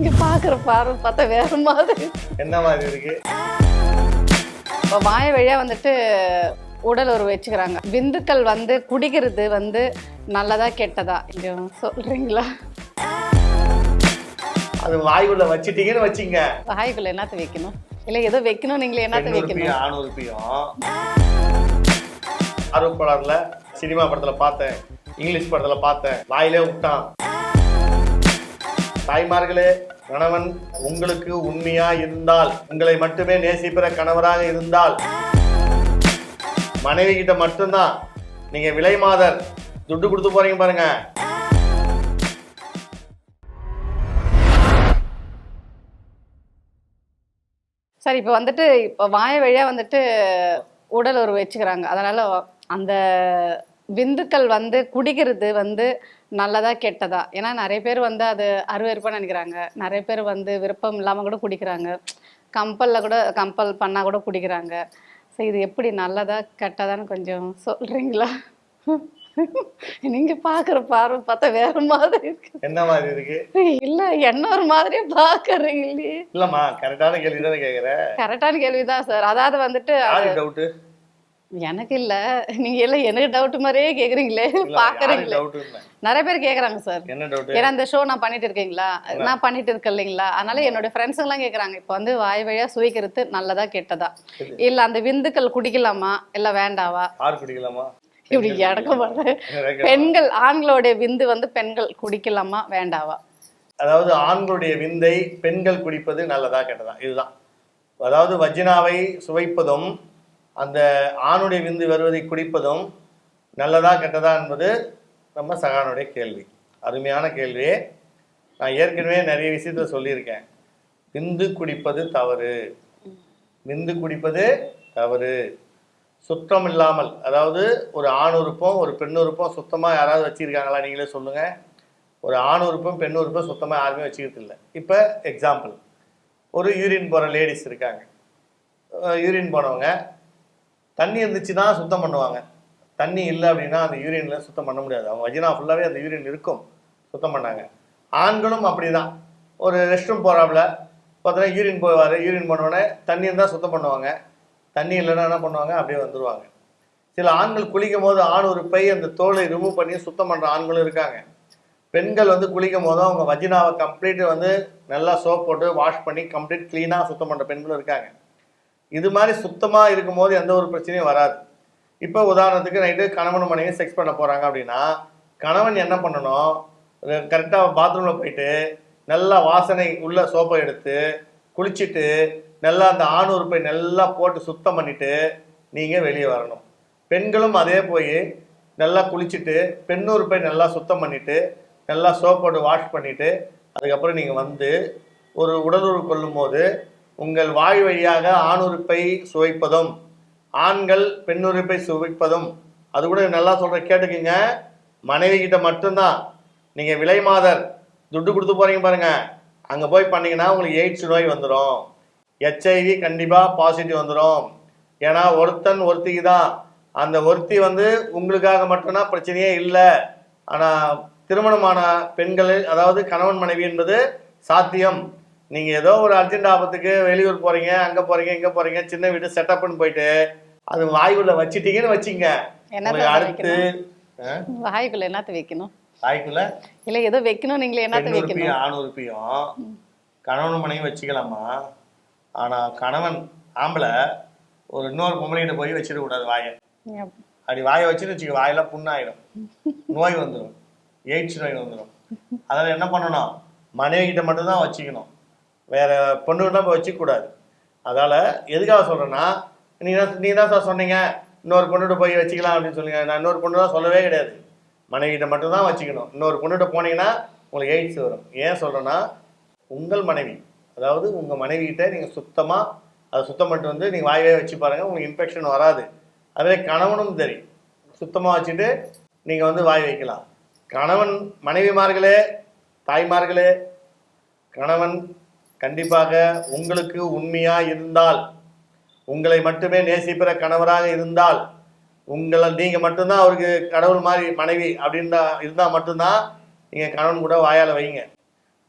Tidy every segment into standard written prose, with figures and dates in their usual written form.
இங்க பாக்குற பார்வை பார்த்தா வேற மாதிரி. என்ன மாதிரி இருக்கு? இப்போ வாய வழியா வந்துட்டு உடல் உறவு வச்சுக்கிறாங்க. விந்துக்கள் வந்து குடிக்கிறது வந்து நல்லதா கெட்டதா கொஞ்சம் சொல்றீங்களா? அது வாய்க்குள்ள வச்சிட்டீங்கன்னு வச்சிங்க. வாய்க்குள்ள என்னத்த வைக்கணும்? இல்ல ஏதோ வைக்கணும், நீங்களே என்னத்த வைக்கணும்? ஆண் உறுப்பியும் ஆர்வப்பாளர்ல சினிமா படத்துல பார்த்தேன், இங்கிலீஷ் படத்துல பார்த்தேன், வாயிலே விட்டான். தாய்மார்களே, கணவன் உங்களுக்கு உண்மையா இருந்தால், உங்களை மட்டுமே நேசிக்கிற கணவராக இருந்தால், மனைவி கிட்ட மட்டும்தான் நீங்க விலை மாதர் துட்டு கொடுத்து போறீங்க பாருங்க. சரி, இப்போ வந்துட்டு இப்போ வாய வழியா வந்துட்டு உடல் உறவு வச்சுக்கிறாங்க. அதனால அந்த விந்துக்கள் வந்து குடிக்கிறது வந்து நல்லதா கெட்டதா? ஏன்னா நிறைய பேர் வந்து அது அருவருப்பாக நினைக்கிறாங்க. நிறைய பேர் வந்து விருப்பம் இல்லாமல் கூட குடிக்கிறாங்க. கம்பல் பண்ணால் கூட குடிக்கிறாங்க. ஸோ இது எப்படி நல்லதா கெட்டதான்னு கொஞ்சம் சொல்கிறீங்களா? நீங்கள் பார்க்குற பார்வை பார்த்தா வேற மாதிரி இருக்கு. என்ன மாதிரி இருக்கு? இல்லை, என்ன ஒரு மாதிரியே பார்க்குறீங்க இல்லையே. இல்லம்மா, கரெக்டான கேள்வி தானே கேட்குறேன். கரெக்டான கேள்வி தான் சார். அதாவது வந்துட்டு டவுட்டு எனக்கு இல்ல, நீங்க எல்லாம் எனக்கு டவுட் மாதிரியே கேக்குறீங்களே, பாக்குறீங்களே. நிறைய பேர் கேக்குறாங்க சார். என்ன டவுட்? ஏன்னா இந்த ஷோ நான் பண்ணிட்டு இருக்கீங்களா, நான் பண்ணிட்டு இருக்கேன் இல்லைங்களா, அதனால என்னோட ஃப்ரெண்ட்ஸுங்க எல்லாம் கேக்குறாங்க, இப்போ வந்து வாய் வழியா சுவைக்கிறது நல்லதா கெட்டதா, இல்ல அந்த விந்துக்கள் குடிக்கலாமா இல்ல வேண்டாவா? யார் குடிக்கலாமா? இப்படி இடக்க பெண்கள், ஆண்களுடைய விந்து வந்து பெண்கள் குடிக்கலாமா வேண்டாவா? அதாவது ஆண்களுடைய விந்தை பெண்கள் குடிப்பது நல்லதா கெட்டதா, இதுதான். அதாவது வஜினாவை சுவைப்பதும் அந்த ஆணுடைய விந்து வருவதை குடிப்பதும் நல்லதா கெட்டதா என்பது நம்ம சகானுடைய கேள்வி. அருமையான கேள்வியே. நான் ஏற்கனவே நிறைய விஷயத்த சொல்லியிருக்கேன். விந்து குடிப்பது தவறு, விந்து குடிப்பது தவறு. சுத்தம் இல்லாமல், அதாவது ஒரு ஆண் உறுப்பும் ஒரு பெண் உறுப்பும் சுத்தமாக யாராவது வச்சுருக்காங்களா? நீங்களே சொல்லுங்கள். ஒரு ஆண் உறுப்பும் பெண் உறுப்பும் சுத்தமாக யாருமே வச்சுக்கிறது இல்லை. இப்போ எக்ஸாம்பிள், ஒரு யூரின் போகிற லேடிஸ் இருக்காங்க. யூரின் போனவங்க தண்ணி இருந்துச்சு தான் சுத்தம் பண்ணுவாங்க. தண்ணி இல்லை அப்படின்னா அந்த யூரினில் சுத்தம் பண்ண முடியாது. அவங்க வஜினா ஃபுல்லாகவே அந்த யூரின் இருக்கும், சுத்தம் பண்ணாங்க. ஆண்களும் அப்படி தான். ஒரு ரெஸ்ட் ரூம் போகிறாப்புல பார்த்தோன்னா யூரின் போவார். யூரின் போனோடனே தண்ணி இருந்தால் சுத்தம் பண்ணுவாங்க, தண்ணி இல்லைன்னா என்ன பண்ணுவாங்க, அப்படியே வந்துடுவாங்க. சில ஆண்கள் குளிக்கும் போது ஆண் உறுப்பை அந்த தோலை ரிமூவ் பண்ணி சுத்தம் பண்ணுற ஆண்களும் இருக்காங்க. பெண்கள் வந்து குளிக்கும் போதும் அவங்க வஜினாவை கம்ப்ளீட் வந்து நல்லா சோப் போட்டு வாஷ் பண்ணி கம்ப்ளீட் க்ளீனாக சுத்தம் பண்ணுற பெண்களும் இருக்காங்க. இது மாதிரி சுத்தமாக இருக்கும் போது எந்த ஒரு பிரச்சனையும் வராது. இப்போ உதாரணத்துக்கு நைட்டு கணவன் மனைவி செக்ஸ் பண்ண போகிறாங்க அப்படின்னா, கணவன் என்ன பண்ணணும், கரெக்டாக பாத்ரூமில் போயிட்டு நல்லா வாசனை உள்ள சோப்பை எடுத்து குளிச்சுட்டு நல்லா அந்த ஆண் உறுப்பை நல்லா போட்டு சுத்தம் பண்ணிவிட்டு நீங்கள் வெளியே வரணும். பெண்களும் அதே போய் நல்லா குளிச்சுட்டு பெண் உறுப்பை நல்லா சுத்தம் பண்ணிவிட்டு நல்லா சோப் போட்டு வாஷ் பண்ணிவிட்டு அதுக்கப்புறம் நீங்கள் வந்து ஒரு உடலுறவு கொள்ளும் போது உங்கள் வாய் வழியாக ஆண் உறுப்பை சுவைப்பதும் ஆண்கள் பெண் உறுப்பை சுவைப்பதும், அது கூட நல்லா சொல்கிற கேட்டுக்குங்க, மனைவி கிட்ட மட்டும்தான். நீங்கள் விலை மாதர் துட்டு கொடுத்து போகிறீங்க பாருங்க, அங்கே போய் பண்ணிங்கன்னா உங்களுக்கு எய்ட்ஸ் நோய் வந்துடும், ஹெச்ஐவி கண்டிப்பாக பாசிட்டிவ் வந்துடும். ஏன்னா ஒருத்தன் ஒருத்திக்கு தான். அந்த ஒருத்தி வந்து உங்களுக்காக மட்டும்தான் பிரச்சனையே இல்லை. ஆனால் திருமணமான பெண்கள், அதாவது கணவன் மனைவி என்பது சாத்தியம். நீங்கள் ஏதோ ஒரு அர்ஜென்ட் ஆபத்துக்கு வெளியூர் போகிறீங்க, அங்கே போகிறீங்க, இங்கே போகிறீங்க, சின்ன வீடு செட்டப்னு போயிட்டு அது வாய்க்குள்ள வச்சிட்டீங்கன்னு வச்சிங்க, அடுத்து வாய்க்குள்ள என்னத்த வைக்கணும்? வாய்க்குள்ள இல்லை ஏதோ வைக்கணும், நீங்களே என்னத்த வைக்கணும்? ஆண் உறுப்பியும் கணவன் மனைவி வச்சுக்கலாமா? ஆனால் கணவன் ஆம்பளை ஒரு இன்னொரு பொம்பளைகிட்ட போய் வச்சிடக்கூடாது வாயை. அப்படி வாயை வச்சுன்னு வச்சுக்க, வாயெல்லாம் புண்ணாயிடும், நோய் வந்துடும், எய்ட்ஸ் நோய் வந்துடும். அதில் என்ன பண்ணணும், மனைவி கிட்ட மட்டும்தான் வச்சுக்கணும், வேற பொண்ணுகிட்ட போய் வச்சுக்கூடாது. அதால் எதுக்காக சொல்கிறேன்னா, நீ தான் சார் சொன்னீங்க இன்னொரு பொண்ணுகிட்ட போய் வச்சுக்கலாம் அப்படின்னு சொல்லுங்க. நான் இன்னொரு பொண்ணு தான் சொல்லவே கிடையாது, மனைவிகிட்ட மட்டும்தான் வச்சுக்கணும். இன்னொரு பொண்ணுகிட்ட போனீங்கன்னா உங்களுக்கு எய்ட்ஸ் வரும். ஏன் சொல்கிறேன்னா, உங்கள் மனைவி, அதாவது உங்கள் மனைவிகிட்ட நீங்கள் சுத்தமாக அதை சுத்தம் பண்ணிட்டு வந்து நீங்கள் வாயவே வச்சு பாருங்கள், உங்களுக்கு இன்ஃபெக்ஷன் வராது. அதே கணவனும் சரி, சுத்தமாக வச்சுட்டு நீங்கள் வந்து வாய் வைக்கலாம். கணவன் மனைவிமார்களே, தாய்மார்களே, கணவன் கண்டிப்பாக உங்களுக்கு உண்மையாக இருந்தால், உங்களை மட்டுமே நேசிக்கிற கணவராக இருந்தால், உங்களை நீங்கள் மட்டும்தான் அவருக்கு கடவுள் மாதிரி மனைவி அப்படின்னா இருந்தால் மட்டும்தான் நீங்கள் கணவன் கூட வாயால் வைங்க.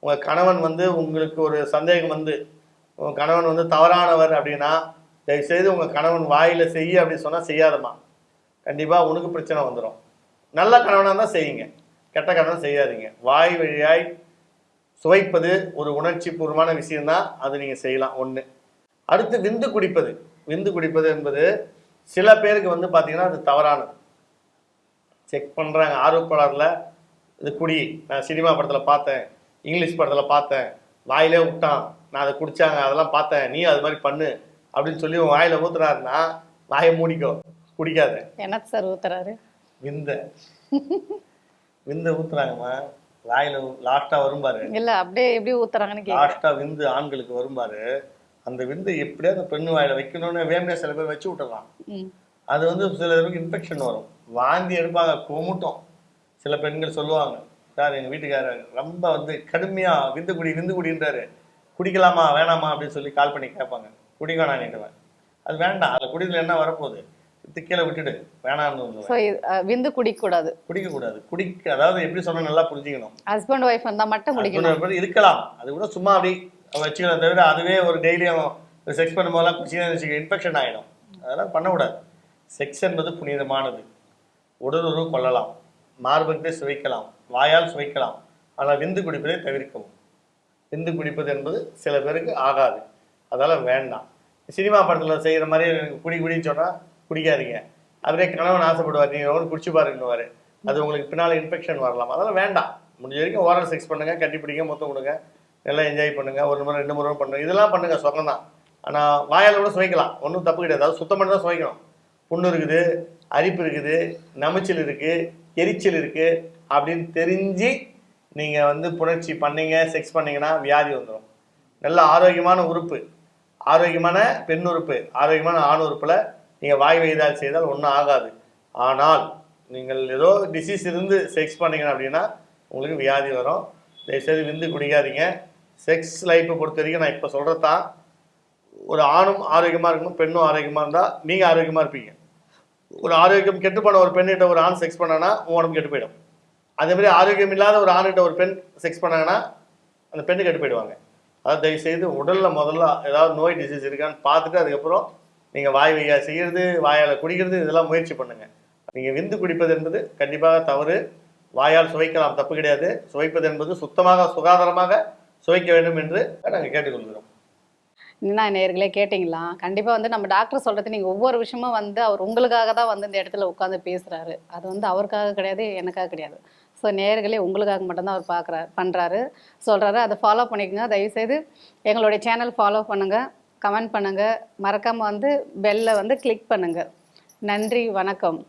உங்கள் கணவன் வந்து உங்களுக்கு ஒரு சந்தேகம் வந்து உங்கள் கணவன் வந்து தவறானவர் அப்படின்னா தயவுசெய்து உங்கள் கணவன் வாயில் செய்ய அப்படின்னு சொன்னால் செய்யாதம்மா, கண்டிப்பாக உனக்கு பிரச்சனை வந்துடும். நல்ல கணவனாக தான் செய்யுங்க, கெட்ட கணவன் செய்யாதீங்க. வாய் வழியாய் சுவைப்பது ஒரு உணர்ச்சி பூர்வமான விஷயம்தான், அது நீங்கள் செய்யலாம். ஒன்று. அடுத்து விந்து குடிப்பது. விந்து குடிப்பது என்பது சில பேருக்கு வந்து பார்த்தீங்கன்னா அது தவறானது. செக் பண்ணுறாங்க ஆர்வப்பாளரில், இது குடி, நான் சினிமா படத்தில் பார்த்தேன், இங்கிலீஷ் படத்தில் பார்த்தேன், வாயிலே விட்டான், நான் அதை குடித்தாங்க, அதெல்லாம் பார்த்தேன், நீ அது மாதிரி பண்ணு அப்படின்னு சொல்லி உன் வாயில் ஊத்துறாருன்னா வாயை மூடிக்கோ, குடிக்காத. என்ன சார் ஊத்துறாரு? விந்த ஊத்துறாங்கம்மா, வாயில் லாஸ்ட்டாக வரும்பாரு. இல்லை, அப்படியே எப்படி ஊத்துறாங்கன்னு லாஸ்ட்டாக விந்து ஆண்களுக்கு வரும்பாரு. அந்த விந்து எப்படியா அந்த பெண்ணு வாயில் வைக்கணும்னு வேமையாக சில பேர் வச்சு விட்டுடலாம். அது வந்து சில பேருக்கு இன்ஃபெக்ஷன் வரும், வாந்தி எடுப்பாங்க, கொமுட்டும். சில பெண்கள் சொல்லுவாங்க, சார் எங்கள் வீட்டுக்காரர் ரொம்ப வந்து கடுமையாக விந்து குடின்றாரு, குடிக்கலாமா வேணாமா அப்படின்னு சொல்லி கால் பண்ணி கேட்பாங்க. குடிக்க வேணான்னுட்டுவேன். அது வேண்டாம், அதில் குடியில் என்ன வரப்போகுது, கீழே விட்டுடு, வேணாம்னு. விந்து குடிக்கக்கூடாது. அதாவது எப்படி சொன்னா நல்லா புரிஞ்சுக்கணும். ஹஸ்பண்ட் ஒய்ஃப் வந்தா மட்டும் குடிக்கணும். இருக்கலாம், அது கூட சும்மா அப்படி வச்சுக்கலாம், தவிர அதுவே ஒரு டெய்லியும் செக்ஸ் பண்ணும்போதெல்லாம் குடிச்சு இன்ஃபெக்ஷன் ஆகிடும். அதெல்லாம் பண்ணக்கூடாது. செக்ஸ் என்பது புனிதமானது. உடலுறவு கொள்ளலாம், மார்பகத்தை சுவைக்கலாம், வாயால் சுவைக்கலாம், ஆனால் விந்து குடிப்பதை தவிர்க்கவும். விந்து குடிப்பது என்பது சில பேருக்கு ஆகாது, அதெல்லாம் வேண்டாம். சினிமா படத்தில் செய்கிற மாதிரி குடின்னு சொன்னால் குடிக்காதீங்க. அதுவே கணவன் ஆசைப்படுவார், நீங்கள் குடிச்சு பாருங்கன்னுவார், அது உங்களுக்கு பின்னால் இன்ஃபெக்ஷன் வரலாம். அதெல்லாம் வேண்டாம். முடிஞ்ச வரைக்கும் ஓரல் செக்ஸ் பண்ணுங்கள், கட்டி பிடிங்க, மொத்தம் கொடுங்க, நல்லா என்ஜாய் பண்ணுங்கள், ஒரு முறை 2 முறை பண்ணுங்கள், இதெல்லாம் பண்ணுங்கள், சொகம் தான். ஆனால் வாயால் கூட சுவைக்கலாம், ஒன்றும் தப்பு கிடையாது. அதாவது சுத்தம் பண்ணி தான் சுவைக்கணும். புண்ணு இருக்குது, அரிப்பு இருக்குது, நமைச்சல் இருக்குது, எரிச்சல் இருக்குது அப்படின்னு தெரிஞ்சு நீங்கள் வந்து புணர்ச்சி பண்ணீங்க, செக்ஸ் பண்ணிங்கன்னா வியாதி வந்துடும். நல்ல ஆரோக்கியமான உறுப்பு, ஆரோக்கியமான பெண் உறுப்பு, ஆரோக்கியமான ஆண் உறுப்பில் நீங்கள் வாய் வைதால் செய்தால் ஒன்றும் ஆகாது. ஆனால் நீங்கள் ஏதோ டிசீஸ் இருந்து செக்ஸ் பண்ணீங்க அப்படின்னா உங்களுக்கு வியாதி வரும். தயவுசெய்து விந்து குடிக்காதீங்க. செக்ஸ் லைஃப்பை பொறுத்த வரைக்கும் நான் இப்போ சொல்கிறதான், ஒரு ஆணும் ஆரோக்கியமாக இருக்கணும், பெண்ணும் ஆரோக்கியமாக இருந்தால் நீங்கள் ஆரோக்கியமாக இருப்பீங்க. ஒரு ஆரோக்கியம் கெட்டு போன ஒரு பெண்ணிட்ட ஒரு ஆண் செக்ஸ் பண்ணான்னா உடம்பு கெட்டு போயிடும். அதேமாதிரி ஆரோக்கியம் இல்லாத ஒரு ஆண்கிட்ட ஒரு பெண் செக்ஸ் பண்ணாங்கன்னா அந்த பெண்ணு கெட்டு போயிடுவாங்க. அதாவது தயவுசெய்து உடலில் முதல்ல ஏதாவது நோய் டிசீஸ் இருக்கான்னு பார்த்துட்டு அதுக்கப்புறம் நீங்கள் வாய் வையா செய்கிறது, வாயால் குடிக்கிறது, இதெல்லாம் முயற்சி பண்ணுங்கள். நீங்கள் விந்து குடிப்பது என்பது கண்டிப்பாக தவறு. வாயால் சுவைக்கலாம், தப்பு கிடையாது. சுவைப்பது என்பது சுத்தமாக சுகாதாரமாக சுவைக்க வேண்டும் என்று நாங்கள் கேட்டுக்கொள்கிறோம். என்ன நேயர்களே கேட்டிங்களா? கண்டிப்பாக வந்து நம்ம டாக்டர் சொல்கிறது நீங்கள் ஒவ்வொரு விஷயமும் வந்து அவர் உங்களுக்காக தான் வந்து இந்த இடத்துல உட்காந்து பேசுகிறாரு. அது வந்து அவருக்காக கிடையாது, எனக்காக கிடையாது. ஸோ நேயர்களே உங்களுக்காக மட்டும்தான் அவர் பண்ணுறாரு, சொல்கிறாரு. அதை ஃபாலோ பண்ணிக்கோங்க. தயவுசெய்து எங்களுடைய சேனல் ஃபாலோ பண்ணுங்கள், கமெண்ட் பண்ணுங்கள், மறக்காமல் வந்து பெல்லை வந்து கிளிக் பண்ணுங்கள். நன்றி, வணக்கம்.